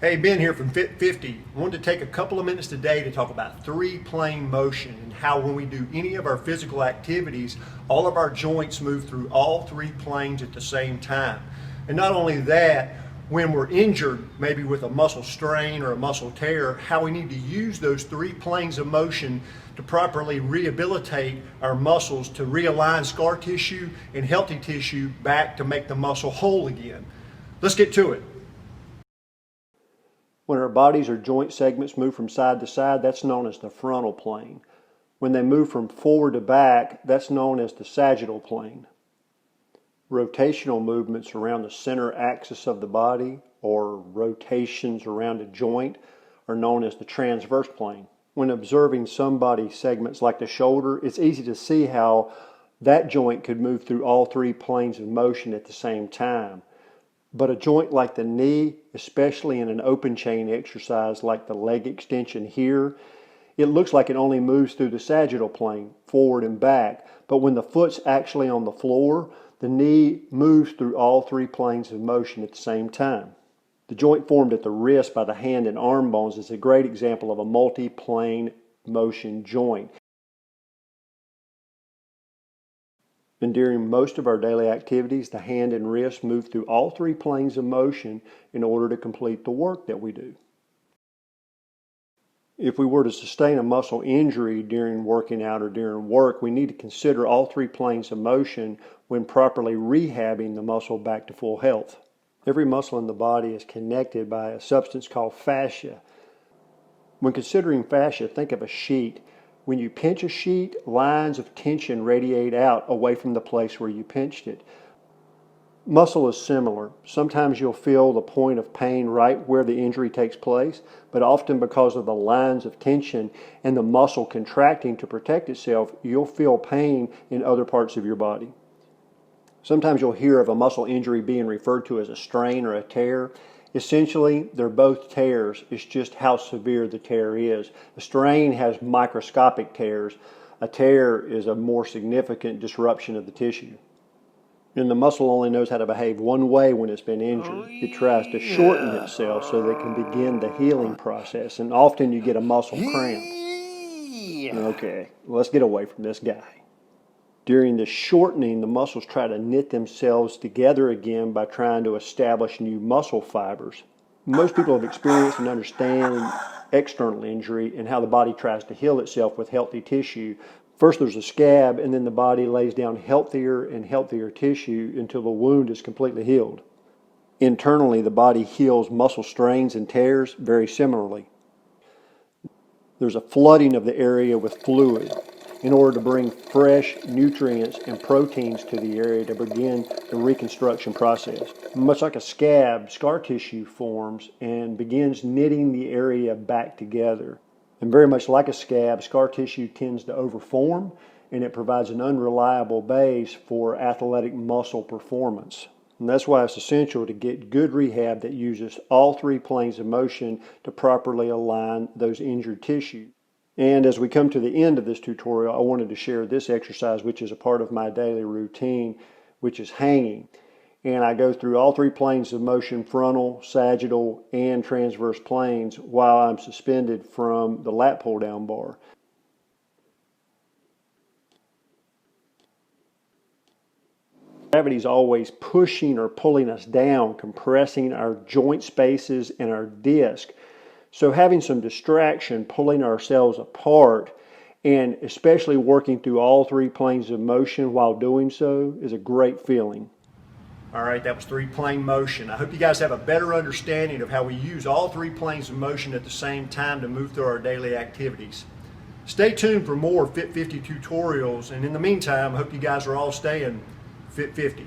Hey, Ben here from Fit 50. I wanted to take a couple of minutes today to talk about three-plane motion and how when we do any of our physical activities, all of our joints move through all three planes at the same time. And not only that, when we're injured, maybe with a muscle strain or a muscle tear, how we need to use those three planes of motion to properly rehabilitate our muscles, to realign scar tissue and healthy tissue back to make the muscle whole again. Let's get to it. When our bodies or joint segments move from side to side, that's known as the frontal plane. When they move from forward to back, that's known as the sagittal plane. Rotational movements around the center axis of the body, or rotations around a joint, are known as the transverse plane. When observing some body segments like the shoulder, it's easy to see how that joint could move through all three planes of motion at the same time. But a joint like the knee, especially in an open chain exercise like the leg extension here, it looks like it only moves through the sagittal plane, forward and back. But when the foot's actually on the floor, the knee moves through all three planes of motion at the same time. The joint formed at the wrist by the hand and arm bones is a great example of a multi-plane motion joint. And during most of our daily activities, the hand and wrist move through all three planes of motion in order to complete the work that we do. If we were to sustain a muscle injury during working out or during work, we need to consider all three planes of motion when properly rehabbing the muscle back to full health. Every muscle in the body is connected by a substance called fascia. When considering fascia, think of a sheet. When you pinch a sheet, lines of tension radiate out away from the place where you pinched it. Muscle is similar. Sometimes you'll feel the point of pain right where the injury takes place, but often because of the lines of tension and the muscle contracting to protect itself, you'll feel pain in other parts of your body. Sometimes you'll hear of a muscle injury being referred to as a strain or a tear. Essentially, they're both tears. It's just how severe the tear is. A strain has microscopic tears. A tear is a more significant disruption of the tissue. And the muscle only knows how to behave one way when it's been injured. It tries to shorten itself so that it can begin the healing process. And often you get a muscle cramp. Okay, let's get away from this guy. During the shortening, the muscles try to knit themselves together again by trying to establish new muscle fibers. Most people have experienced and understand external injury and how the body tries to heal itself with healthy tissue. First there's a scab, and then the body lays down healthier and healthier tissue until the wound is completely healed. Internally, the body heals muscle strains and tears very similarly. There's a flooding of the area with fluid in order to bring fresh nutrients and proteins to the area to begin the reconstruction process. Much like a scab, scar tissue forms and begins knitting the area back together. And very much like a scab, scar tissue tends to overform, and it provides an unreliable base for athletic muscle performance. And that's why it's essential to get good rehab that uses all three planes of motion to properly align those injured tissues. And as we come to the end of this tutorial, I wanted to share this exercise, which is a part of my daily routine, which is hanging. And I go through all three planes of motion, frontal, sagittal, and transverse planes, while I'm suspended from the lat pull-down bar. Gravity is always pushing or pulling us down, compressing our joint spaces and our disc. So having some distraction, pulling ourselves apart, and especially working through all three planes of motion while doing so is a great feeling. All right, that was three-plane motion. I hope you guys have a better understanding of how we use all three planes of motion at the same time to move through our daily activities. Stay tuned for more Fit 50 tutorials, and in the meantime, I hope you guys are all staying Fit 50.